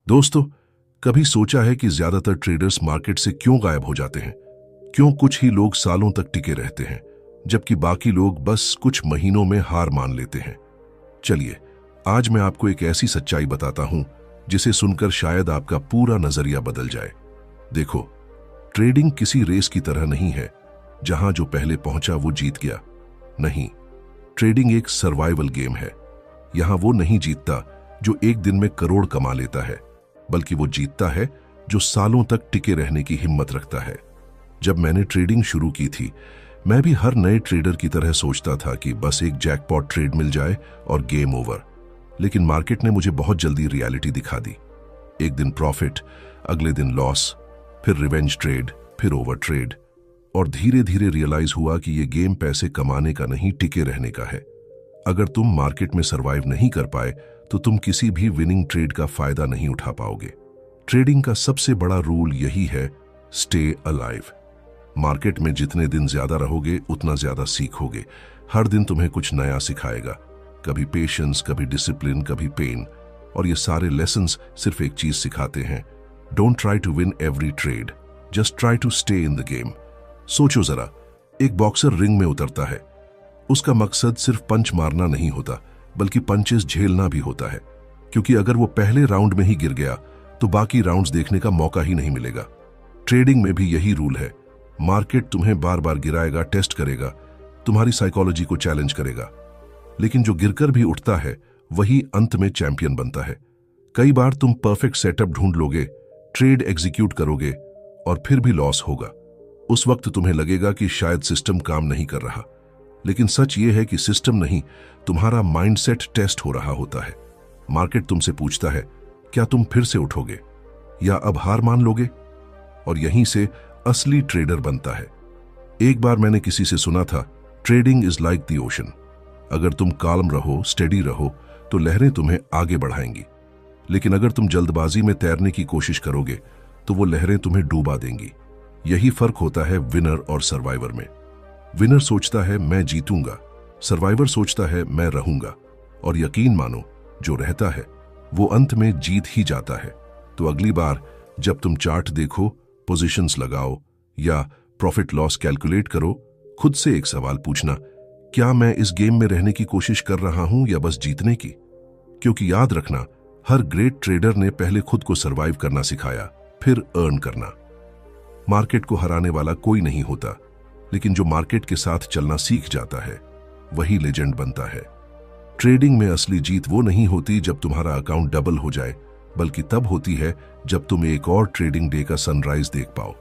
दोस्तों, कभी सोचा है कि ज्यादातर ट्रेडर्स मार्केट से क्यों गायब हो जाते हैं? क्यों कुछ ही लोग सालों तक टिके रहते हैं जबकि बाकी लोग बस कुछ महीनों में हार मान लेते हैं? चलिए, आज मैं आपको एक ऐसी सच्चाई बताता हूं जिसे सुनकर शायद आपका पूरा नजरिया बदल जाए। देखो, ट्रेडिंग किसी रेस की तरह नहीं है जहां जो पहले पहुंचा वो जीत गया। नहीं, ट्रेडिंग एक सर्वाइवल गेम है। यहां वो नहीं जीतता जो एक दिन में करोड़ कमा लेता है, बल्कि वो जीतता है जो सालों तक टिके रहने की हिम्मत रखता है। जब मैंने ट्रेडिंग शुरू की थी, मैं भी हर नए ट्रेडर की तरह सोचता था कि बस एक जैकपॉट ट्रेड मिल जाए और गेम ओवर। लेकिन मार्केट ने मुझे बहुत जल्दी रियलिटी दिखा दी। एक दिन प्रॉफिट, अगले दिन लॉस, फिर रिवेंज ट्रेड, फिर ओवर ट्रेड, और धीरे धीरे रियलाइज हुआ कि ये गेम पैसे कमाने का नहीं, टिके रहने का है। अगर तुम मार्केट में सरवाइव नहीं कर पाए तो तुम किसी भी विनिंग ट्रेड का फायदा नहीं उठा पाओगे। ट्रेडिंग का सबसे बड़ा रूल यही है, स्टे अलाइव। मार्केट में जितने दिन ज्यादा रहोगे उतना ज्यादा सीखोगे। हर दिन तुम्हें कुछ नया सिखाएगा, कभी पेशेंस, कभी डिसिप्लिन, कभी पेन। और ये सारे लेसन्स सिर्फ एक चीज सिखाते हैं, don't try to win every trade, just try to stay in the game. सोचो जरा, एक बॉक्सर रिंग में उतरता है, उसका मकसद सिर्फ पंच मारना नहीं होता, बल्कि पंचेस झेलना भी होता है। क्योंकि अगर वो पहले राउंड में ही गिर गया तो बाकी राउंड्स देखने का मौका ही नहीं मिलेगा। ट्रेडिंग में भी यही रूल है। मार्केट तुम्हें बार बार गिराएगा, टेस्ट करेगा, तुम्हारी साइकोलॉजी को चैलेंज करेगा। लेकिन जो गिरकर भी उठता है वही अंत में चैंपियन बनता है। कई बार तुम परफेक्ट सेटअप ढूंढ लोगे, ट्रेड एग्जीक्यूट करोगे और फिर भी लॉस होगा। उस वक्त तुम्हें लगेगा कि शायद सिस्टम काम नहीं कर रहा, लेकिन सच ये है कि सिस्टम नहीं, तुम्हारा माइंडसेट टेस्ट हो रहा होता है। मार्केट तुमसे पूछता है, क्या तुम फिर से उठोगे या अब हार मान लोगे? और यहीं से असली ट्रेडर बनता है। एक बार मैंने किसी से सुना था, trading is like the ocean. अगर तुम काल्म रहो, स्टेडी रहो, तो लहरें तुम्हें आगे बढ़ाएंगी। लेकिन अगर तुम जल्दबाजी में तैरने की कोशिश करोगे तो वो लहरें तुम्हें डूबा देंगी। यही फर्क होता है विनर और सर्वाइवर में। विनर सोचता है मैं जीतूंगा, सर्वाइवर सोचता है मैं रहूंगा। और यकीन मानो, जो रहता है वो अंत में जीत ही जाता है। तो अगली बार जब तुम चार्ट देखो, पोजीशंस लगाओ या प्रॉफिट लॉस कैलकुलेट करो, खुद से एक सवाल पूछना, क्या मैं इस गेम में रहने की कोशिश कर रहा हूं या बस जीतने की? क्योंकि याद रखना, हर ग्रेट ट्रेडर ने पहले खुद को सरवाइव करना सिखाया, फिर अर्न करना। मार्केट को हराने वाला कोई नहीं होता, लेकिन जो मार्केट के साथ चलना सीख जाता है वही लेजेंड बनता है। ट्रेडिंग में असली जीत वो नहीं होती जब तुम्हारा अकाउंट डबल हो जाए, बल्कि तब होती है जब तुम एक और ट्रेडिंग डे का सनराइज देख पाओ।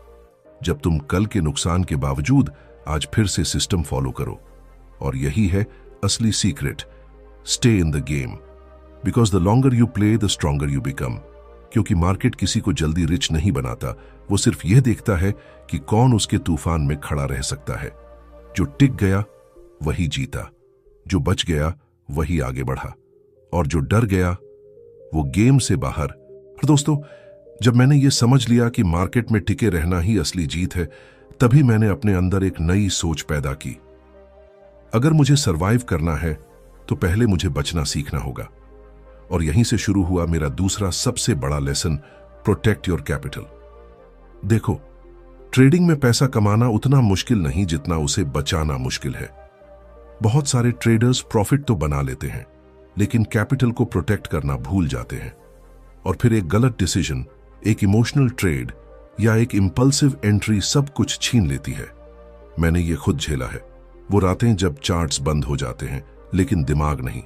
जब तुम कल के नुकसान के बावजूद आज फिर से सिस्टम फॉलो करो। और यही है असली secret, stay in the game, because the longer you play the stronger you become. क्योंकि मार्केट किसी को जल्दी रिच नहीं बनाता, वो सिर्फ यह देखता है कि कौन उसके तूफान में खड़ा रह सकता है। जो टिक गया वही जीता, जो बच गया वही आगे बढ़ा, और जो डर गया वो गेम से बाहर। और दोस्तों, जब मैंने ये समझ लिया कि मार्केट में टिके रहना ही असली जीत है, तभी मैंने अपने अंदर एक नई सोच पैदा की। अगर मुझे सरवाइव करना है तो पहले मुझे बचना सीखना होगा। और यहीं से शुरू हुआ मेरा दूसरा सबसे बड़ा लेसन, प्रोटेक्ट योर कैपिटल। देखो, ट्रेडिंग में पैसा कमाना उतना मुश्किल नहीं जितना उसे बचाना मुश्किल है। बहुत सारे ट्रेडर्स प्रॉफिट तो बना लेते हैं, लेकिन कैपिटल को प्रोटेक्ट करना भूल जाते हैं। और फिर एक गलत डिसीजन, एक इमोशनल ट्रेड या एक इंपल्सिव एंट्री सब कुछ छीन लेती है। मैंने ये खुद झेला है। वो रातें जब चार्ट्स बंद हो जाते हैं लेकिन दिमाग नहीं,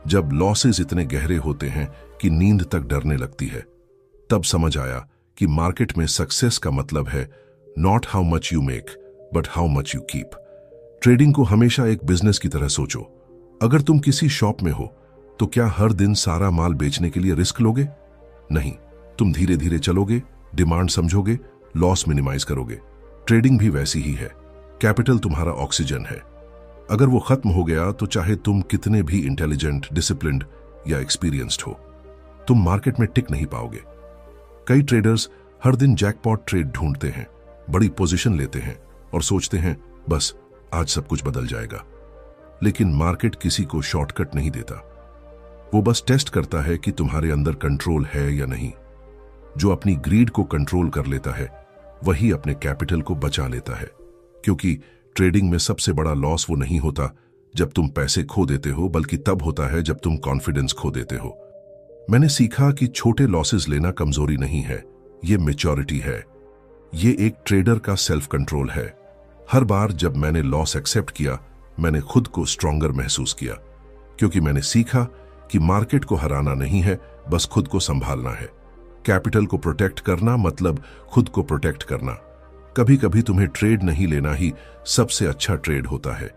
जब लॉसेस इतने गहरे होते हैं कि नींद तक डरने लगती है। तब समझ आया कि मार्केट में सक्सेस का मतलब है not how much you make, but how much you keep. Trading को हमेशा एक बिजनेस की तरह सोचो। अगर तुम किसी शॉप में हो तो क्या हर दिन सारा माल बेचने के लिए रिस्क लोगे? नहीं, तुम धीरे धीरे चलोगे, डिमांड समझोगे, लॉस मिनिमाइज करोगे। ट्रेडिंग भी वैसी ही है। कैपिटल तुम्हारा ऑक्सीजन है। अगर वो खत्म हो गया तो चाहे तुम कितने भी इंटेलिजेंट, डिसिप्लिन्ड या एक्सपीरियंस्ड हो, तुम मार्केट में टिक नहीं पाओगे। कई ट्रेडर्स हर दिन जैकपॉट ट्रेड ढूंढते हैं, बड़ी पोजीशन लेते हैं और सोचते हैं बस आज सब कुछ बदल जाएगा। लेकिन मार्केट किसी को शॉर्टकट नहीं देता। वो बस टेस्ट करता है कि तुम्हारे अंदर कंट्रोल है या नहीं। जो अपनी ग्रीड को कंट्रोल कर लेता है वही अपने कैपिटल को बचा लेता है, क्योंकि ट्रेडिंग में सबसे बड़ा लॉस वो नहीं होता जब तुम पैसे खो देते हो, बल्कि तब होता है जब तुम कॉन्फिडेंस खो देते हो। मैंने सीखा कि छोटे लॉसेस लेना कमजोरी नहीं है, ये मैच्योरिटी है। ये एक ट्रेडर का सेल्फ कंट्रोल है। हर बार जब मैंने लॉस एक्सेप्ट किया, मैंने खुद को स्ट्रॉन्गर महसूस किया, क्योंकि मैंने सीखा कि मार्केट को हराना नहीं है, बस खुद को संभालना है। कैपिटल को प्रोटेक्ट करना मतलब खुद को प्रोटेक्ट करना। कभी कभी तुम्हें ट्रेड नहीं लेना ही सबसे अच्छा ट्रेड होता है।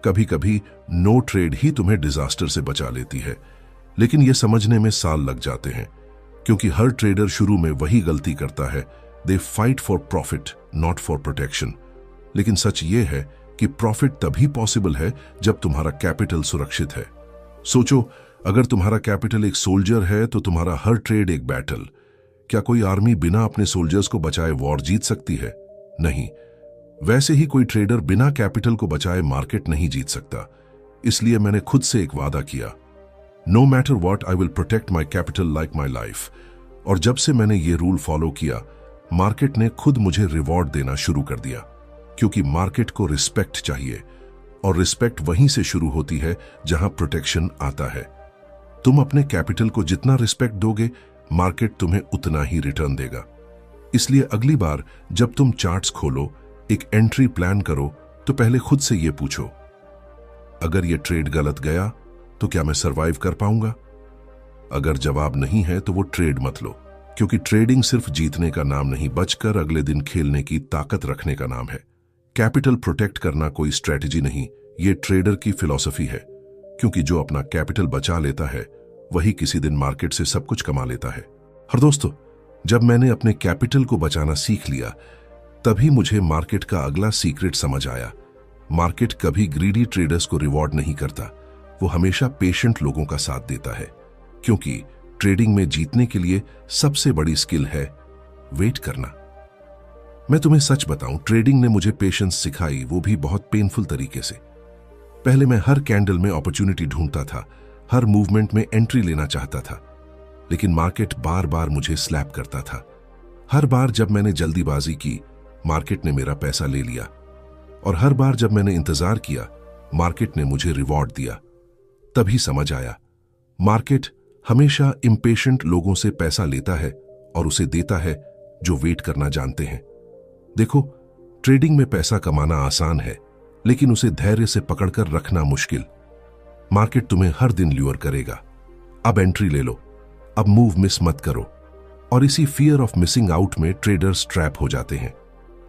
कभी कभी नो ट्रेड ही तुम्हें डिजास्टर से बचा लेती है। लेकिन यह समझने में साल लग जाते हैं, क्योंकि हर ट्रेडर शुरू में वही गलती करता है। They fight for profit, not for protection. लेकिन सच ये है कि प्रॉफिट तभी पॉसिबल है जब तुम्हारा कैपिटल सुरक्षित है। सोचो, अगर तुम्हारा कैपिटल एक सोल्जर है तो तुम्हारा हर ट्रेड एक बैटल। क्या कोई आर्मी बिना अपने सोल्जर्स को बचाए वॉर जीत सकती है? नहीं। वैसे ही कोई ट्रेडर बिना कैपिटल को बचाए मार्केट नहीं जीत सकता। इसलिए मैंने खुद से एक वादा किया, no matter what, I will protect my capital like my life. और जब से मैंने ये रूल फॉलो किया, मार्केट ने खुद मुझे रिवॉर्ड देना शुरू कर दिया, क्योंकि मार्केट को रिस्पेक्ट चाहिए, और रिस्पेक्ट वहीं से शुरू होती है जहां प्रोटेक्शन आता है। तुम अपने कैपिटल को जितना रिस्पेक्ट दोगे, मार्केट तुम्हें उतना ही रिटर्न देगा। इसलिए अगली बार जब तुम चार्ट्स खोलो, एक एंट्री प्लान करो, तो पहले खुद से यह पूछो, अगर यह ट्रेड गलत गया तो क्या मैं सरवाइव कर पाऊंगा? अगर जवाब नहीं है तो वो ट्रेड मत लो, क्योंकि ट्रेडिंग सिर्फ जीतने का नाम नहीं, बचकर अगले दिन खेलने की ताकत रखने का नाम है। कैपिटल प्रोटेक्ट करना कोई स्ट्रेटजी नहीं, ये ट्रेडर की फिलॉसफी है, क्योंकि जो अपना कैपिटल बचा लेता है वही किसी दिन मार्केट से सब कुछ कमा लेता है। और दोस्तों, जब मैंने अपने कैपिटल को बचाना सीख लिया, तभी मुझे मार्केट का अगला सीक्रेट समझ आया। मार्केट कभी ग्रीडी ट्रेडर्स को रिवॉर्ड नहीं करता, वो हमेशा पेशेंट लोगों का साथ देता है, क्योंकि ट्रेडिंग में जीतने के लिए सबसे बड़ी स्किल है वेट करना। मैं तुम्हें सच बताऊं, ट्रेडिंग ने मुझे पेशेंस सिखाई, वो भी बहुत पेनफुल तरीके से। पहले मैं हर कैंडल में अपॉर्चुनिटी ढूंढता था, हर मूवमेंट में एंट्री लेना चाहता था, लेकिन मार्केट बार बार मुझे स्लैप करता था। हर बार जब मैंने जल्दीबाजी की, मार्केट ने मेरा पैसा ले लिया, और हर बार जब मैंने इंतजार किया, मार्केट ने मुझे रिवॉर्ड दिया। तभी समझ आया, मार्केट हमेशा इम्पेशेंट लोगों से पैसा लेता है और उसे देता है जो वेट करना जानते हैं। देखो, ट्रेडिंग में पैसा कमाना आसान है, लेकिन उसे धैर्य से पकड़कर रखना मुश्किल। मार्केट तुम्हें हर दिन ल्यूर करेगा, अब एंट्री ले लो, अब मूव मिस मत करो, और इसी फियर ऑफ मिसिंग आउट में ट्रेडर्स ट्रैप हो जाते हैं।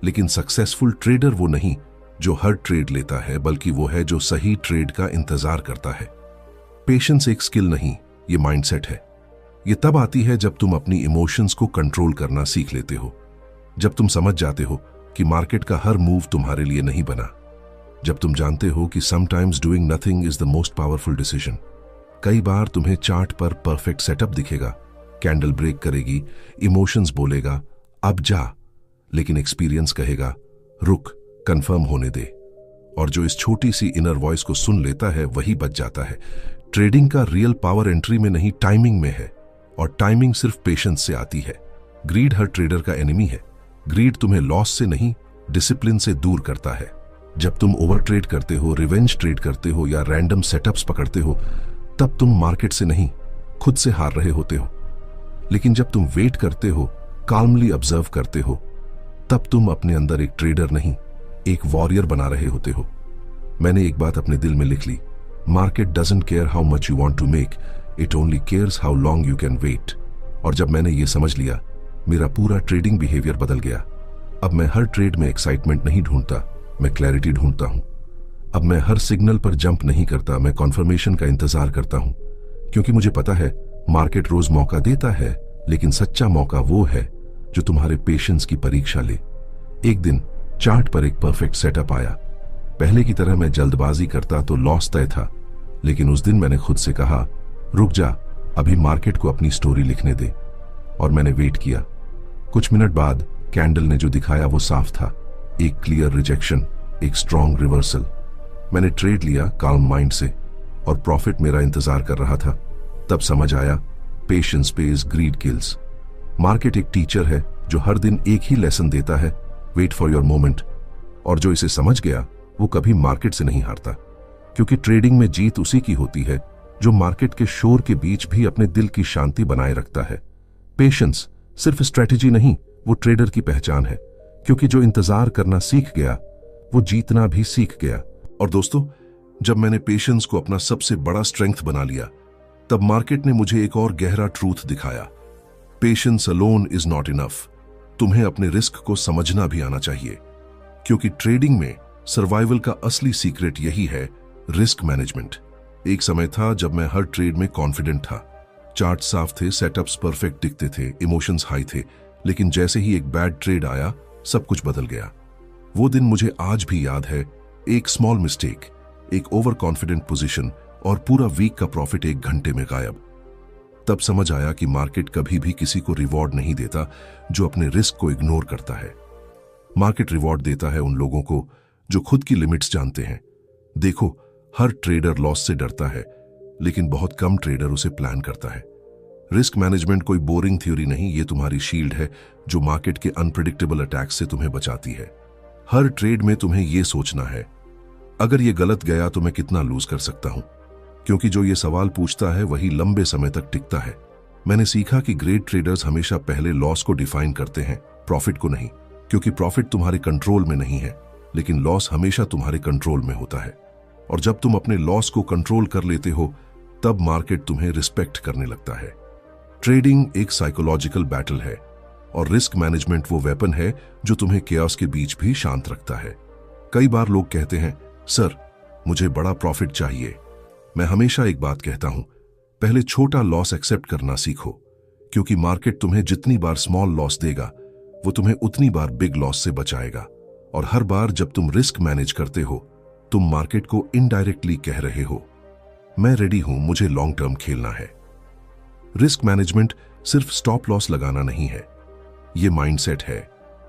लेकिन सक्सेसफुल ट्रेडर वो नहीं जो हर ट्रेड लेता है, बल्कि वो है जो सही ट्रेड का इंतजार करता है। पेशेंस एक स्किल नहीं, ये माइंडसेट है। ये तब आती है जब तुम अपनी इमोशंस को कंट्रोल करना सीख लेते हो, जब तुम समझ जाते हो कि मार्केट का हर मूव तुम्हारे लिए नहीं बना, जब तुम जानते हो कि sometimes doing nothing is the most powerful decision. कई बार तुम्हें चार्ट पर परफेक्ट सेटअप दिखेगा, कैंडल ब्रेक करेगी, इमोशंस बोलेगा अब जा, लेकिन एक्सपीरियंस कहेगा रुक, कंफर्म होने दे। और जो इस छोटी सी इनर वॉइस को सुन लेता है वही बच जाता है। ट्रेडिंग का रियल पावर एंट्री में नहीं, टाइमिंग में है, और टाइमिंग सिर्फ पेशेंस से आती है। ग्रीड हर ट्रेडर का एनिमी है। ग्रीड तुम्हें लॉस से नहीं, डिसिप्लिन से दूर करता है। जब तुम ओवर ट्रेड करते हो, रिवेंज ट्रेड करते हो या रैंडम सेटअप्स पकड़ते हो, तब तुम मार्केट से नहीं, खुद से हार रहे होते हो। लेकिन जब तुम वेट करते हो, काल्मली ऑब्जर्व करते हो, तब तुम अपने अंदर एक ट्रेडर नहीं, एक वॉरियर बना रहे होते हो। मैंने एक बात अपने दिल में लिख ली, market doesn't care how much you want to make, it only cares how long you can wait. और जब मैंने ये समझ लिया, मेरा पूरा ट्रेडिंग बिहेवियर बदल गया। अब मैं हर ट्रेड में एक्साइटमेंट नहीं ढूंढता, मैं क्लैरिटी ढूंढता हूं। अब मैं हर सिग्नल पर जंप नहीं करता, मैं कॉन्फर्मेशन का इंतजार करता हूं, क्योंकि मुझे पता है मार्केट रोज मौका देता है, लेकिन सच्चा मौका वो है जो तुम्हारे पेशेंस की परीक्षा ले। एक दिन चार्ट पर एक परफेक्ट सेटअप आया। पहले की तरह मैं जल्दबाजी करता तो लॉस तय था, लेकिन उस दिन मैंने खुद से कहा रुक जा, अभी मार्केट को अपनी स्टोरी लिखने दे। और मैंने वेट किया। कुछ मिनट बाद कैंडल ने जो दिखाया वो साफ था, एक क्लियर रिजेक्शन, एक स्ट्रॉन्ग रिवर्सल। मैंने ट्रेड लिया काल्म माइंड से, और प्रॉफिट मेरा इंतजार कर रहा था। तब समझ आया, patience pays, greed kills. Market एक टीचर है जो हर दिन एक ही लेसन देता है, वेट फॉर योर मोमेंट। और जो इसे समझ गया वो कभी मार्केट से नहीं हारता, क्योंकि ट्रेडिंग में जीत उसी की होती है जो मार्केट के शोर के बीच भी अपने दिल की शांति बनाए रखता है। पेशेंस सिर्फ स्ट्रेटेजी नहीं, वो ट्रेडर की पहचान है, क्योंकि जो इंतजार करना सीख गया वो जीतना भी सीख गया। और दोस्तों, जब मैंने पेशेंस को अपना सबसे बड़ा स्ट्रेंथ बना लिया, तब मार्केट ने मुझे एक और गहरा ट्रूथ दिखाया। Patience alone is not enough. तुम्हें अपने रिस्क को समझना भी आना चाहिए, क्योंकि ट्रेडिंग में सर्वाइवल का असली सीक्रेट यही है, रिस्क मैनेजमेंट। एक समय था जब मैं हर ट्रेड में कॉन्फिडेंट था। चार्ट साफ थे, सेटअप्स परफेक्ट दिखते थे, इमोशंस हाई थे, लेकिन जैसे ही एक बैड ट्रेड आया सब कुछ बदल गया। वो दिन मुझे आज भी याद है। एक स्मॉल मिस्टेक, एक ओवर कॉन्फिडेंट पोजीशन और पूरा वीक का प्रॉफिट एक घंटे में गायब। तब समझ आया कि मार्केट कभी भी किसी को रिवॉर्ड नहीं देता जो अपने रिस्क को इग्नोर करता है। मार्केट रिवॉर्ड देता है उन लोगों को जो खुद की लिमिट्स जानते हैं। देखो, हर ट्रेडर लॉस से डरता है, लेकिन बहुत कम ट्रेडर उसे प्लान करता है। रिस्क मैनेजमेंट कोई बोरिंग थ्योरी नहीं, ये तुम्हारी शील्ड है जो मार्केट के अनप्रेडिक्टेबल अटैक्स से तुम्हें बचाती है। हर ट्रेड में तुम्हें यह सोचना है, अगर ये गलत गया तो मैं कितना लूज कर सकता हूं, क्योंकि जो ये सवाल पूछता है वही लंबे समय तक टिकता है। मैंने सीखा कि ग्रेट ट्रेडर्स हमेशा पहले लॉस को डिफाइन करते हैं, प्रॉफिट को नहीं, क्योंकि प्रॉफिट तुम्हारे कंट्रोल में नहीं है, लेकिन लॉस हमेशा तुम्हारे कंट्रोल में होता है। और जब तुम अपने लॉस को कंट्रोल कर लेते हो, तब मार्केट तुम्हें रिस्पेक्ट करने लगता है। ट्रेडिंग एक साइकोलॉजिकल बैटल है, और रिस्क मैनेजमेंट वो वेपन है जो तुम्हें केओस के बीच भी शांत रखता है। कई बार लोग कहते हैं, सर मुझे बड़ा प्रॉफिट चाहिए। मैं हमेशा एक बात कहता हूं, पहले छोटा लॉस एक्सेप्ट करना सीखो, क्योंकि मार्केट तुम्हें जितनी बार स्मॉल लॉस देगा वो तुम्हें उतनी बार बिग लॉस से बचाएगा। और हर बार जब तुम रिस्क मैनेज करते हो, तुम मार्केट को इनडायरेक्टली कह रहे हो, मैं रेडी हूं, मुझे लॉन्ग टर्म खेलना है। रिस्क मैनेजमेंट सिर्फ स्टॉप लॉस लगाना नहीं है, ये माइंडसेट है,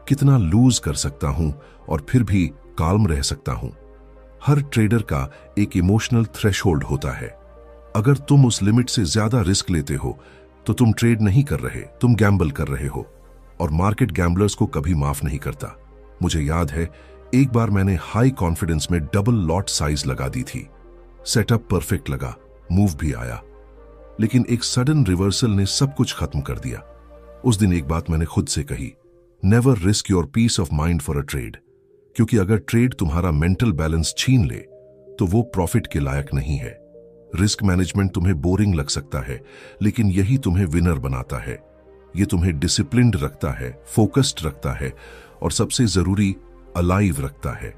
कितना लूज कर सकता हूं और फिर भी काल्म रह सकता हूं। हर ट्रेडर का एक इमोशनल थ्रेशहोल्ड होता है। अगर तुम उस लिमिट से ज्यादा रिस्क लेते हो तो तुम ट्रेड नहीं कर रहे, तुम गैम्बल कर रहे हो, और मार्केट गैम्बलर्स को कभी माफ नहीं करता। मुझे याद है, एक बार मैंने हाई कॉन्फिडेंस में डबल लॉट साइज लगा दी थी। सेटअप परफेक्ट लगा, मूव भी आया, लेकिन एक सडन रिवर्सल ने सब कुछ खत्म कर दिया। उस दिन एक बात मैंने खुद से कही, never risk your peace of mind for a trade, क्योंकि अगर ट्रेड तुम्हारा मेंटल बैलेंस छीन ले तो वो प्रॉफिट के लायक नहीं है। रिस्क मैनेजमेंट तुम्हें बोरिंग लग सकता है, लेकिन यही तुम्हें विनर बनाता है। ये तुम्हें डिसिप्लिन्ड रखता है, फोकस्ड रखता है, और सबसे जरूरी, अलाइव रखता है।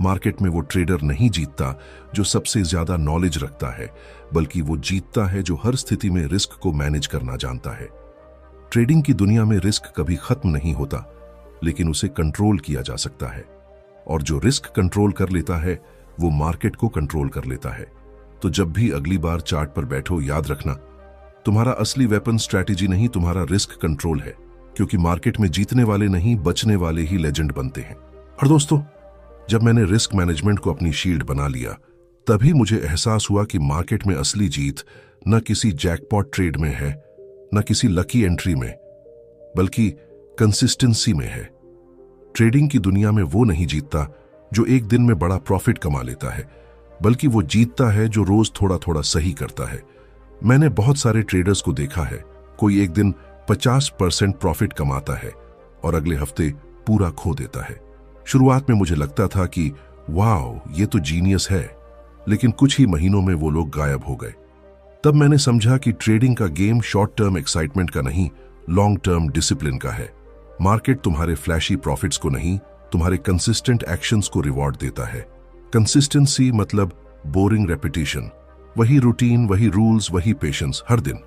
मार्केट में वो ट्रेडर नहीं जीतता जो सबसे ज्यादा नॉलेज रखता है, बल्कि वो जीतता है जो हर स्थिति में रिस्क को मैनेज करना जानता है। ट्रेडिंग की दुनिया में रिस्क कभी खत्म नहीं होता, लेकिन उसे कंट्रोल किया जा सकता है, और जो रिस्क कंट्रोल कर लेता है वो मार्केट को कंट्रोल कर लेता है। तो जब भी अगली बार चार्ट पर बैठो, याद रखना, तुम्हारा असली वेपन स्ट्रैटेजी नहीं, तुम्हारा रिस्क कंट्रोल है, क्योंकि मार्केट में जीतने वाले नहीं, बचने वाले ही लेजेंड बनते हैं। और दोस्तों, जब मैंने रिस्क मैनेजमेंट को अपनी शील्ड बना लिया, तभी मुझे एहसास हुआ कि मार्केट में असली जीत न किसी जैकपॉट ट्रेड में है, न किसी लकी एंट्री में, बल्कि कंसिस्टेंसी में है। ट्रेडिंग की दुनिया में वो नहीं जीतता जो एक दिन में बड़ा प्रॉफिट कमा लेता है, बल्कि वो जीतता है जो रोज थोड़ा थोड़ा सही करता है। मैंने बहुत सारे ट्रेडर्स को देखा है, कोई एक दिन 50% प्रॉफिट कमाता है और अगले हफ्ते पूरा खो देता है। शुरुआत में मुझे लगता था कि वाओ, ये तो जीनियस है, लेकिन कुछ ही महीनों में वो लोग गायब हो गए। तब मैंने समझा कि ट्रेडिंग का गेम शॉर्ट टर्म एक्साइटमेंट का नहीं, लॉन्ग टर्म डिसिप्लिन का है। मार्केट तुम्हारे फ्लैशी प्रॉफिट्स को नहीं, तुम्हारे कंसिस्टेंट एक्शंस को रिवॉर्ड देता है। कंसिस्टेंसी मतलब बोरिंग रेपिटेशन, वही रूटीन, वही रूल्स, वही पेशेंस हर दिन।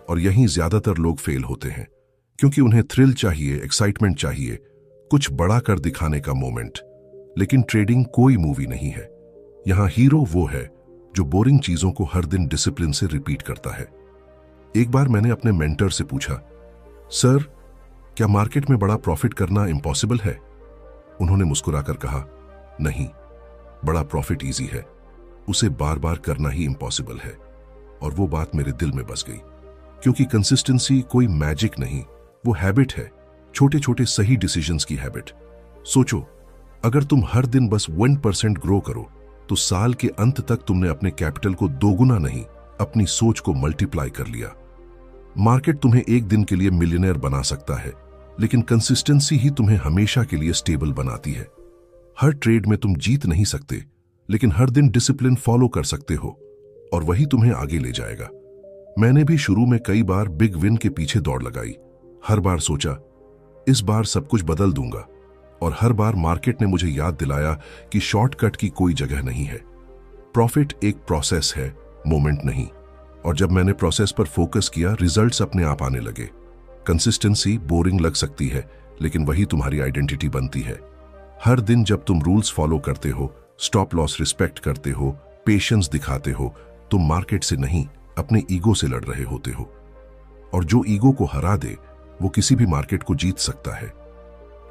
और यहीं ज्यादातर लोग फेल होते हैं, क्योंकि उन्हें थ्रिल चाहिए, एक्साइटमेंट चाहिए, कुछ बड़ा कर दिखाने का मोमेंट। लेकिन ट्रेडिंग कोई मूवी नहीं है। यहां हीरो वो है जो बोरिंग चीजों को हर दिन डिसिप्लिन से रिपीट करता है। एक बार मैंने अपने मेंटर से पूछा, सर क्या मार्केट में बड़ा प्रॉफिट करना इम्पॉसिबल है? उन्होंने मुस्कुराकर कहा, नहीं, बड़ा प्रॉफिट इजी है, उसे बार बार करना ही इम्पॉसिबल है। और वो बात मेरे दिल में बस गई, क्योंकि कंसिस्टेंसी कोई मैजिक नहीं, वो हैबिट है छोटे छोटे सही डिसीजंस की हैबिट। सोचो, अगर तुम हर दिन बस 1% ग्रो करो तो साल के अंत तक तुमने अपने कैपिटल को दोगुना नहीं, अपनी सोच को मल्टीप्लाई कर लिया। मार्केट तुम्हें एक दिन के लिए मिलियनेयर बना सकता है, लेकिन कंसिस्टेंसी ही तुम्हें हमेशा के लिए स्टेबल बनाती है। हर ट्रेड में तुम जीत नहीं सकते, लेकिन हर दिन डिसिप्लिन फॉलो कर सकते हो और वही तुम्हें आगे ले जाएगा। मैंने भी शुरू में कई बार बिग विन के पीछे दौड़ लगाई। हर बार सोचा इस बार सब कुछ बदल दूंगा, और हर बार मार्केट ने मुझे याद दिलाया कि शॉर्टकट की कोई जगह नहीं है। प्रॉफिट एक प्रोसेस है, मोमेंट नहीं। और जब मैंने प्रोसेस पर फोकस किया, रिजल्ट्स अपने आप आने लगे। कंसिस्टेंसी बोरिंग लग सकती है, लेकिन वही तुम्हारी आइडेंटिटी बनती है। हर दिन जब तुम रूल्स फॉलो करते हो, स्टॉप लॉस रिस्पेक्ट करते हो, पेशेंस दिखाते हो, तुम मार्केट से नहीं अपने ईगो से लड़ रहे होते हो। और जो ईगो को हरा दे वो किसी भी मार्केट को जीत सकता है।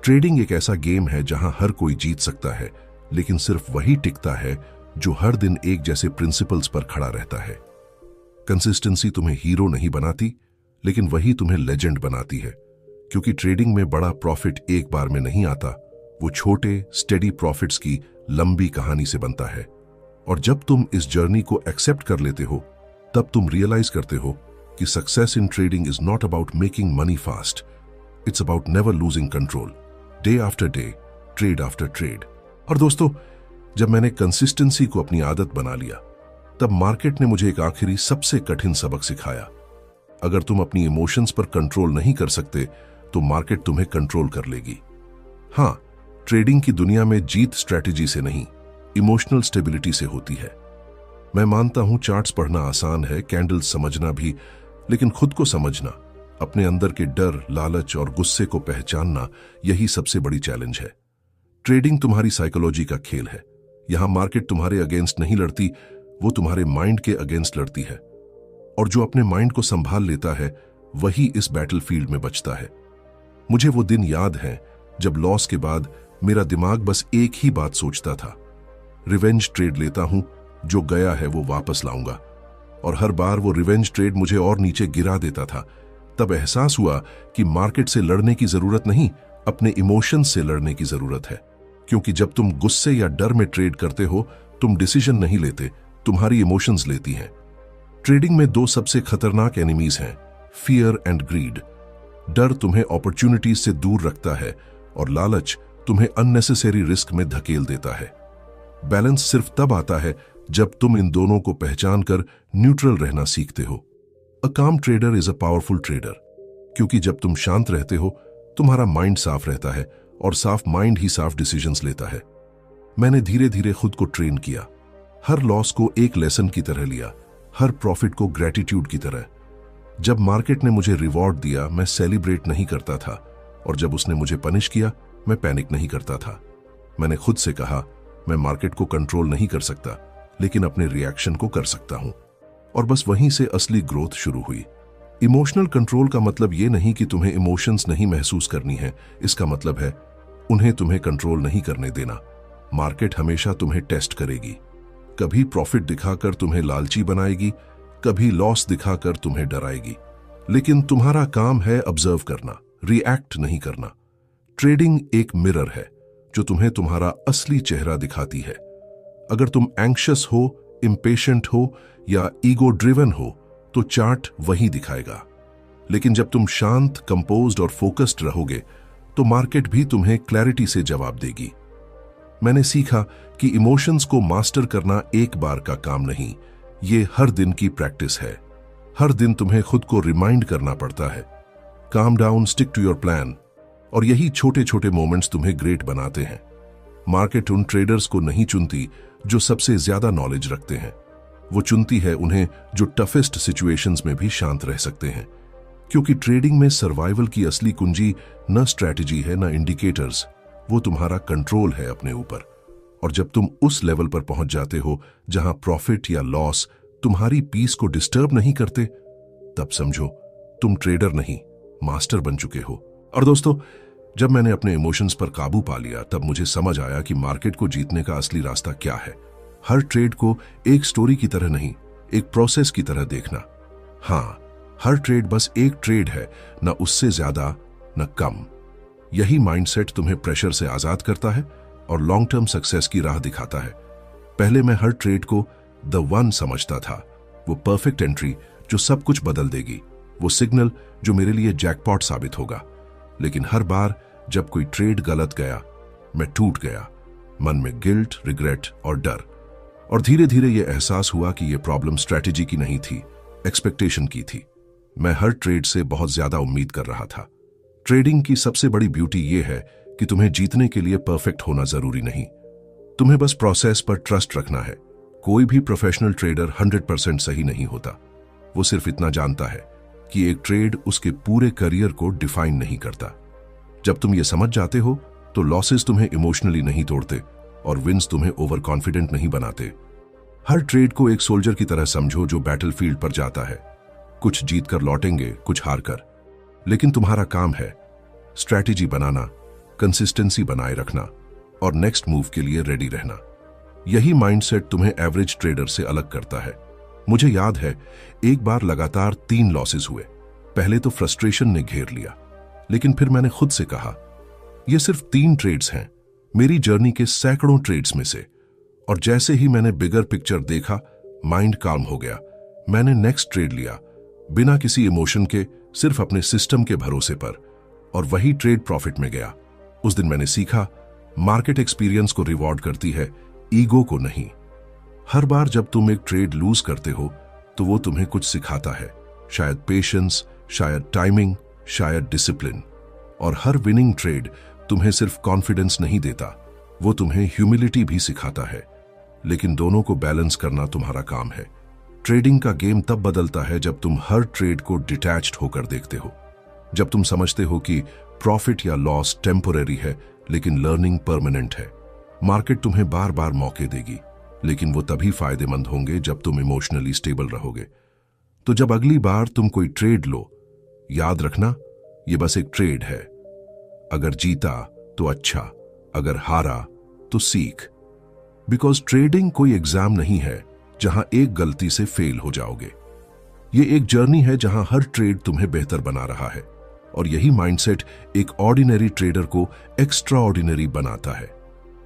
ट्रेडिंग एक ऐसा गेम है जहां हर कोई जीत सकता है, लेकिन सिर्फ वही टिकता है जो हर दिन एक जैसे प्रिंसिपल्स पर खड़ा रहता है। कंसिस्टेंसी तुम्हें हीरो नहीं बनाती, लेकिन वही तुम्हें लेजेंड बनाती है, क्योंकि ट्रेडिंग में बड़ा प्रॉफिट एक बार में नहीं आता, वो छोटे स्टेडी प्रॉफिट्स की लंबी कहानी से बनता है। और जब तुम इस जर्नी को एक्सेप्ट कर लेते हो, तब तुम रियलाइज करते हो कि success in trading is not about making money fast, it's about never losing control, day after day, trade after trade. और दोस्तों, जब मैंने कंसिस्टेंसी को अपनी आदत बना लिया, तब मार्केट ने मुझे एक आखिरी सबसे कठिन सबक सिखाया। अगर तुम अपनी इमोशंस पर कंट्रोल नहीं कर सकते, तो मार्केट तुम्हें कंट्रोल कर लेगी। हां, ट्रेडिंग की दुनिया में जीत स्ट्रैटेजी से नहीं, इमोशनल स्टेबिलिटी से होती है। मैं मानता हूं चार्ट्स पढ़ना आसान है, कैंडल्स समझना भी, लेकिन खुद को समझना, अपने अंदर के डर, लालच और गुस्से को पहचानना, यही सबसे बड़ी चैलेंज है। ट्रेडिंग तुम्हारी साइकोलॉजी का खेल है। यहां मार्केट तुम्हारे अगेंस्ट नहीं लड़ती, वो तुम्हारे माइंड के अगेंस्ट लड़ती है। और जो अपने माइंड को संभाल लेता है, वही इस बैटलफील्ड में बचता है। मुझे वो दिन याद है जब लॉस के बाद मेरा दिमाग बस एक ही बात सोचता था, रिवेंज ट्रेड लेता हूं, जो गया है वो वापस लाऊंगा। और हर बार वो रिवेंज ट्रेड मुझे और नीचे गिरा देता था। तब एहसास हुआ कि मार्केट से लड़ने की जरूरत नहीं, अपने इमोशंस से लड़ने की जरूरत है। क्योंकि जब तुम गुस्से या डर में ट्रेड करते हो, तुम डिसीजन नहीं लेते, तुम्हारी इमोशंस लेती हैं। ट्रेडिंग में दो सबसे खतरनाक एनिमीज हैं, फियर एंड ग्रीड। डर तुम्हें अपॉर्चुनिटीज से दूर रखता है और लालच तुम्हें अननेसेसरी रिस्क में धकेल देता है। बैलेंस सिर्फ तब आता है जब तुम इन दोनों को पहचान कर न्यूट्रल रहना सीखते हो। अ काम trader is a powerful trader, क्योंकि जब तुम शांत रहते हो, तुम्हारा माइंड साफ रहता है और साफ माइंड ही साफ डिसीजंस लेता है। मैंने धीरे धीरे खुद को ट्रेन किया, हर लॉस को एक लेसन की तरह लिया, हर प्रॉफिट को ग्रेटिट्यूड की तरह। जब मार्केट ने मुझे रिवॉर्ड दिया, मैं सेलिब्रेट नहीं करता था, और जब उसने मुझे पनिश किया, मैं पैनिक नहीं करता था। मैंने खुद से कहा, मैं मार्केट को कंट्रोल नहीं कर सकता, लेकिन अपने रिएक्शन को कर सकता हूं। और बस वहीं से असली ग्रोथ शुरू हुई। इमोशनल कंट्रोल का मतलब यह नहीं कि तुम्हें इमोशंस नहीं महसूस करनी है, इसका मतलब है उन्हें तुम्हें कंट्रोल नहीं करने देना। मार्केट हमेशा तुम्हें टेस्ट करेगी, कभी प्रॉफिट दिखाकर तुम्हें लालची बनाएगी, कभी लॉस दिखाकर तुम्हें डराएगी, लेकिन तुम्हारा काम है ऑब्जर्व करना, रिएक्ट नहीं करना। ट्रेडिंग एक मिरर है जो तुम्हें तुम्हारा असली चेहरा दिखाती है। अगर तुम एंग्शियस हो, इम्पेशेंट हो या ईगो ड्रिवन हो, तो चार्ट वही दिखाएगा। लेकिन जब तुम शांत, कंपोज्ड और फोकस्ड रहोगे, तो मार्केट भी तुम्हें क्लैरिटी से जवाब देगी। मैंने सीखा कि इमोशंस को मास्टर करना एक बार का काम नहीं, ये हर दिन की प्रैक्टिस है। हर दिन तुम्हें खुद को रिमाइंड करना पड़ता है, calm down, stick to your plan. और यही छोटे छोटे मोमेंट्स तुम्हें ग्रेट बनाते हैं। मार्केट उन ट्रेडर्स को नहीं चुनती जो सबसे ज्यादा नॉलेज रखते हैं, वो चुनती है उन्हें जो टफेस्ट सिचुएशंस में भी शांत रह सकते हैं। क्योंकि ट्रेडिंग में सर्वाइवल की असली कुंजी न स्ट्रैटेजी है, न इंडिकेटर्स, वो तुम्हारा कंट्रोल है अपने ऊपर। और जब तुम उस लेवल पर पहुंच जाते हो जहां प्रॉफिट या लॉस तुम्हारी पीस को डिस्टर्ब नहीं करते, तब समझो तुम ट्रेडर नहीं, मास्टर बन चुके हो। और दोस्तों, जब मैंने अपने इमोशंस पर काबू पा लिया, तब मुझे समझ आया कि मार्केट को जीतने का असली रास्ता क्या है। हर ट्रेड को एक स्टोरी की तरह नहीं, एक प्रोसेस की तरह देखना। हाँ, हर ट्रेड बस एक ट्रेड है, ना उससे ज्यादा, न कम। यही माइंडसेट तुम्हें प्रेशर से आजाद करता है और लॉन्ग टर्म सक्सेस की राह दिखाता है। पहले मैं हर ट्रेड को द वन समझता था, वो परफेक्ट एंट्री जो सब कुछ बदल देगी, वो सिग्नल जो मेरे लिए जैकपॉट साबित होगा। लेकिन हर बार जब कोई ट्रेड गलत गया, मैं टूट गया, मन में गिल्ट, रिग्रेट और डर। और धीरे धीरे यह एहसास हुआ कि यह प्रॉब्लम स्ट्रैटेजी की नहीं थी, एक्सपेक्टेशन की थी। मैं हर ट्रेड से बहुत ज्यादा उम्मीद कर रहा था। ट्रेडिंग की सबसे बड़ी ब्यूटी यह है कि तुम्हें जीतने के लिए परफेक्ट होना जरूरी नहीं, तुम्हें बस प्रोसेस पर ट्रस्ट रखना है। कोई भी प्रोफेशनल ट्रेडर 100% सही नहीं होता। वो सिर्फ इतना जानता है कि एक ट्रेड उसके पूरे करियर को डिफाइन नहीं करता। जब तुम ये समझ जाते हो तो लॉसेस तुम्हें इमोशनली नहीं तोड़ते और विंस तुम्हें ओवर कॉन्फिडेंट नहीं बनाते। हर ट्रेड को एक सोल्जर की तरह समझो जो बैटलफील्ड पर जाता है। कुछ जीत कर लौटेंगे, कुछ हार कर, लेकिन तुम्हारा काम है स्ट्रैटेजी बनाना, कंसिस्टेंसी बनाए रखना और नेक्स्ट मूव के लिए रेडी रहना। यही माइंडसेट तुम्हें एवरेज ट्रेडर से अलग करता है। मुझे याद है एक बार लगातार 3 लॉसेस हुए। पहले तो फ्रस्ट्रेशन ने घेर लिया, लेकिन फिर मैंने खुद से कहा यह सिर्फ 3 ट्रेड्स हैं मेरी जर्नी के सैकड़ों ट्रेड्स में से। और जैसे ही मैंने बिगर पिक्चर देखा, माइंड काम हो गया। मैंने नेक्स्ट ट्रेड लिया बिना किसी इमोशन के, सिर्फ अपने सिस्टम के भरोसे पर, और वही ट्रेड प्रॉफिट में गया। उस दिन मैंने सीखा मार्केट एक्सपीरियंस को रिवॉर्ड करती है, ईगो को नहीं। हर बार जब तुम एक ट्रेड लूज करते हो तो वो तुम्हें कुछ सिखाता है, शायद पेशेंस, शायद टाइमिंग, शायद डिसिप्लिन। और हर विनिंग ट्रेड तुम्हें सिर्फ कॉन्फिडेंस नहीं देता, वो तुम्हें ह्यूमिलिटी भी सिखाता है। लेकिन दोनों को बैलेंस करना तुम्हारा काम है। ट्रेडिंग का गेम तब बदलता है जब तुम हर ट्रेड को डिटैच्ड होकर देखते हो, जब तुम समझते हो कि प्रॉफिट या लॉस टेम्पोरेरी है लेकिन लर्निंग परमानेंट है। मार्केट तुम्हें बार बार मौके देगी, लेकिन वो तभी फायदेमंद होंगे जब तुम इमोशनली स्टेबल रहोगे। तो जब अगली बार तुम कोई ट्रेड लो, याद रखना ये बस एक ट्रेड है। अगर जीता तो अच्छा, अगर हारा तो सीख। बिकॉज ट्रेडिंग कोई एग्जाम नहीं है जहां एक गलती से फेल हो जाओगे। ये एक जर्नी है जहां हर ट्रेड तुम्हें बेहतर बना रहा है। और यही माइंडसेट एक ऑर्डिनरी ट्रेडर को एक्स्ट्रा ऑर्डिनरी बनाता है।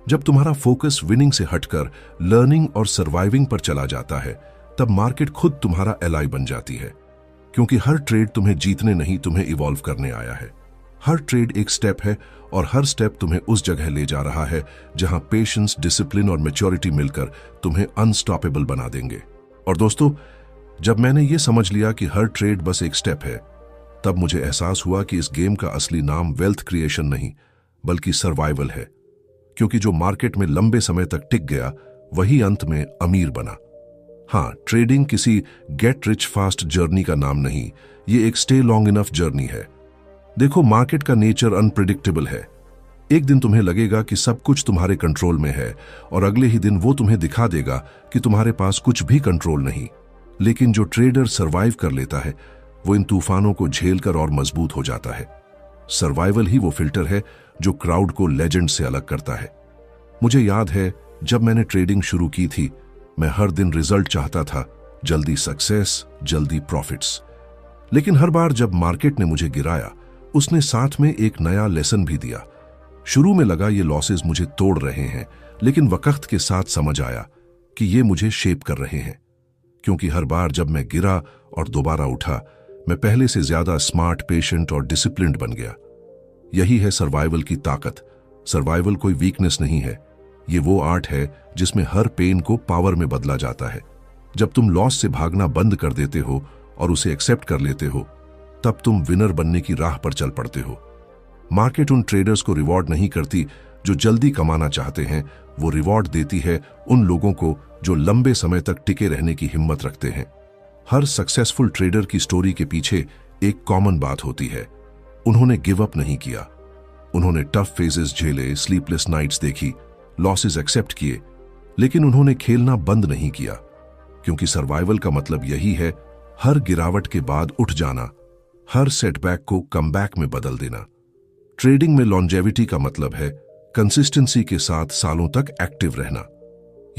जब तुम्हारा फोकस विनिंग से हटकर लर्निंग और सर्वाइविंग पर चला जाता है, तब मार्केट खुद तुम्हारा एलाई बन जाती है। क्योंकि हर ट्रेड तुम्हें जीतने नहीं, तुम्हें इवॉल्व करने आया है। हर ट्रेड एक स्टेप है और हर स्टेप तुम्हें उस जगह ले जा रहा है जहां पेशेंस, डिसिप्लिन और मैच्योरिटी मिलकर तुम्हें अनस्टॉपेबल बना देंगे। और दोस्तों, जब मैंने ये समझ लिया कि हर ट्रेड बस एक स्टेप है, तब मुझे एहसास हुआ कि इस गेम का असली नाम वेल्थ क्रिएशन नहीं बल्कि सर्वाइवल है। क्योंकि जो मार्केट में लंबे समय तक टिक गया, वही अंत में अमीर बना। हाँ, ट्रेडिंग किसी गेट रिच फास्ट जर्नी का नाम नहीं, ये एक स्टे लॉन्ग इनफ जर्नी है। देखो, मार्केट का नेचर अनप्रिडिक्टेबल है। एक दिन तुम्हें लगेगा कि सब कुछ तुम्हारे कंट्रोल में है और अगले ही दिन वो तुम्हें दिखा देगा कि तुम्हारे पास कुछ भी कंट्रोल नहीं। लेकिन जो ट्रेडर सरवाइव कर लेता है, वो इन तूफानों को झेलकर और मजबूत हो जाता है। सर्वाइवल ही वो फिल्टर है जो क्राउड को लेजेंड से अलग करता है। मुझे याद है जब मैंने ट्रेडिंग शुरू की थी, मैं हर दिन रिजल्ट चाहता था, जल्दी सक्सेस, जल्दी प्रॉफिट्स। लेकिन हर बार जब मार्केट ने मुझे गिराया, उसने साथ में एक नया लेसन भी दिया। शुरू में लगा ये लॉसेस मुझे तोड़ रहे हैं, लेकिन वक्त के साथ समझ आया कि ये मुझे शेप कर रहे हैं। क्योंकि हर बार जब मैं गिरा और दोबारा उठा, मैं पहले से ज्यादा स्मार्ट, पेशेंट और डिसिप्लिन्ड बन गया। यही है सर्वाइवल की ताकत। सर्वाइवल कोई वीकनेस नहीं है, ये वो आर्ट है जिसमें हर पेन को पावर में बदला जाता है। जब तुम लॉस से भागना बंद कर देते हो और उसे एक्सेप्ट कर लेते हो, तब तुम विनर बनने की राह पर चल पड़ते हो। मार्केट उन ट्रेडर्स को रिवॉर्ड नहीं करती जो जल्दी कमाना चाहते हैं, वो रिवॉर्ड देती है उन लोगों को जो लंबे समय तक टिके रहने की हिम्मत रखते हैं। हर सक्सेसफुल ट्रेडर की स्टोरी के पीछे एक कॉमन बात होती है, उन्होंने गिव अप नहीं किया। उन्होंने टफ फेजेस झेले, स्लीपलेस नाइट्स देखी, लॉसेस एक्सेप्ट किए, लेकिन उन्होंने खेलना बंद नहीं किया। क्योंकि सर्वाइवल का मतलब यही है, हर गिरावट के बाद उठ जाना, हर सेटबैक को कमबैक में बदल देना। ट्रेडिंग में लॉन्जेविटी का मतलब है कंसिस्टेंसी के साथ सालों तक एक्टिव रहना।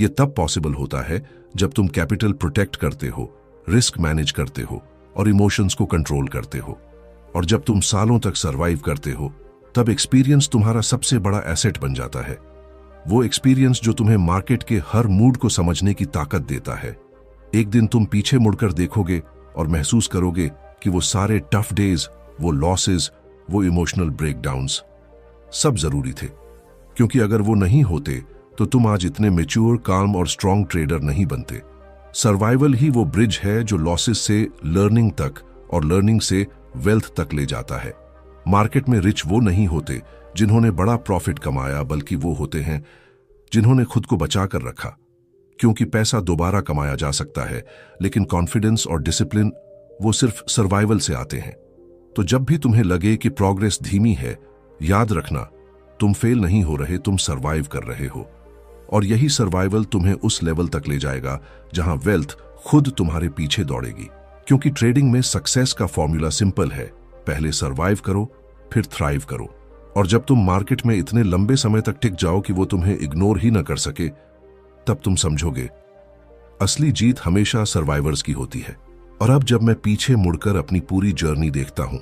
यह तब पॉसिबल होता है जब तुम कैपिटल प्रोटेक्ट करते हो, रिस्क मैनेज करते हो और इमोशंस को कंट्रोल करते हो। और जब तुम सालों तक सरवाइव करते हो तब एक्सपीरियंस तुम्हारा सबसे बड़ा एसेट बन जाता है। वो एक्सपीरियंस जो तुम्हें मार्केट के हर मूड को समझने की ताकत देता है। एक दिन तुम पीछे मुड़कर देखोगे और महसूस करोगे कि वो सारे टफ डेज, वो लॉसेस, वो इमोशनल ब्रेकडाउन्स सब जरूरी थे, क्योंकि अगर वो नहीं होते तो तुम आज इतने मैच्योर, काम और स्ट्रांग ट्रेडर नहीं बनते। सर्वाइवल ही वो ब्रिज है जो लॉसेस से लर्निंग तक और लर्निंग से वेल्थ तक ले जाता है। मार्केट में रिच वो नहीं होते जिन्होंने बड़ा प्रॉफिट कमाया, बल्कि वो होते हैं जिन्होंने खुद को बचा कर रखा, क्योंकि पैसा दोबारा कमाया जा सकता है, लेकिन कॉन्फिडेंस और डिसिप्लिन वो सिर्फ सर्वाइवल से आते हैं। तो जब भी तुम्हें लगे कि प्रोग्रेस धीमी है, याद रखना तुम फेल नहीं हो रहे, तुम सर्वाइव कर रहे हो। और यही सर्वाइवल तुम्हें उस लेवल तक ले जाएगा जहां वेल्थ खुद तुम्हारे पीछे दौड़ेगी। क्योंकि ट्रेडिंग में सक्सेस का फॉर्मूला सिंपल है, पहले सर्वाइव करो, फिर थ्राइव करो। और जब तुम मार्केट में इतने लंबे समय तक टिक जाओ कि वो तुम्हें इग्नोर ही न कर सके, तब तुम समझोगे असली जीत हमेशा सर्वाइवर्स की होती है। और अब जब मैं पीछे मुड़कर अपनी पूरी जर्नी देखता हूं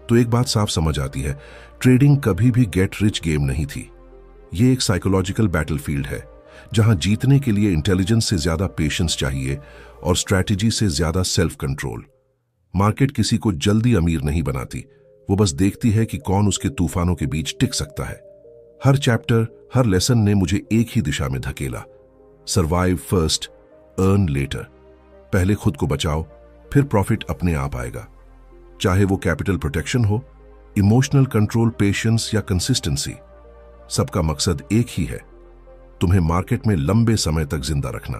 तो एक बात साफ समझ आती है, ट्रेडिंग कभी भी गेट रिच गेम नहीं थी। ये एक साइकोलॉजिकल बैटलफील्ड है जहां जीतने के लिए इंटेलिजेंस से ज्यादा पेशेंस चाहिए और स्ट्रैटेजी से ज्यादा सेल्फ कंट्रोल। मार्केट किसी को जल्दी अमीर नहीं बनाती, वो बस देखती है कि कौन उसके तूफानों के बीच टिक सकता है। हर चैप्टर, हर लेसन ने मुझे एक ही दिशा में धकेला, सर्वाइव फर्स्ट, अर्न लेटर। पहले खुद को बचाओ, फिर प्रॉफिट अपने आप आएगा। चाहे वो कैपिटल प्रोटेक्शन हो, इमोशनल कंट्रोल, पेशेंस या कंसिस्टेंसी, सबका मकसद एक ही है, तुम्हें मार्केट में लंबे समय तक जिंदा रखना,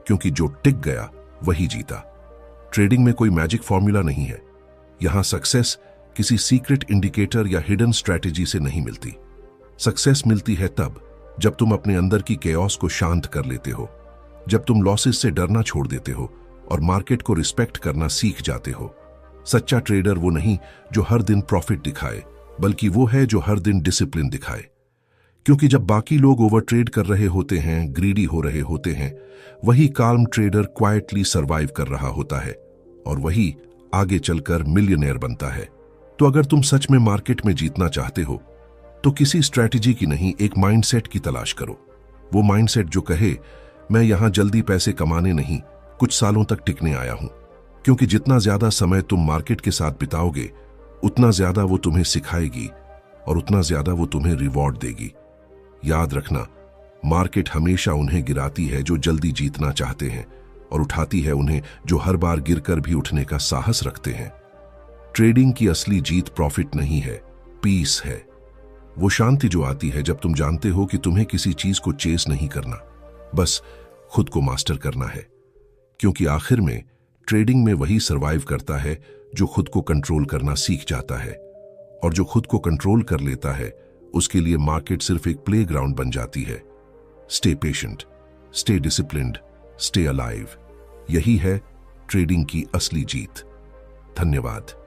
क्योंकि जो टिक गया वही जीता। ट्रेडिंग में कोई मैजिक फॉर्मूला नहीं है। यहां सक्सेस किसी सीक्रेट इंडिकेटर या हिडन स्ट्रैटेजी से नहीं मिलती। सक्सेस मिलती है तब जब तुम अपने अंदर की केओस को शांत कर लेते हो, जब तुम लॉसेस से डरना छोड़ देते हो और मार्केट को रिस्पेक्ट करना सीख जाते हो। सच्चा ट्रेडर वो नहीं जो हर दिन प्रॉफिट दिखाए, बल्कि वो है जो हर दिन डिसिप्लिन दिखाए। क्योंकि जब बाकी लोग ओवर ट्रेड कर रहे होते हैं, ग्रीडी हो रहे होते हैं, वही काल्म ट्रेडर क्वाइटली सर्वाइव कर रहा होता है और वही आगे चलकर मिलियनेयर बनता है। तो अगर तुम सच में मार्केट में जीतना चाहते हो तो किसी स्ट्रैटेजी की नहीं, एक माइंडसेट की तलाश करो। वो माइंडसेट जो कहे मैं यहां जल्दी पैसे कमाने नहीं, कुछ सालों तक टिकने आया हूं। क्योंकि जितना ज्यादा समय तुम मार्केट के साथ बिताओगे, उतना ज्यादा वो तुम्हें सिखाएगी और उतना ज्यादा वो तुम्हें रिवॉर्ड देगी। याद रखना, मार्केट हमेशा उन्हें गिराती है जो जल्दी जीतना चाहते हैं और उठाती है उन्हें जो हर बार गिरकर भी उठने का साहस रखते हैं। ट्रेडिंग की असली जीत प्रॉफिट नहीं है, पीस है। वो शांति जो आती है जब तुम जानते हो कि तुम्हें किसी चीज को चेस नहीं करना, बस खुद को मास्टर करना है। क्योंकि आखिर में ट्रेडिंग में वही सर्वाइव करता है जो खुद को कंट्रोल करना सीख जाता है, और जो खुद को कंट्रोल कर लेता है उसके लिए मार्केट सिर्फ एक प्लेग्राउंड बन जाती है। Stay patient, stay disciplined, stay alive. यही है ट्रेडिंग की असली जीत। धन्यवाद।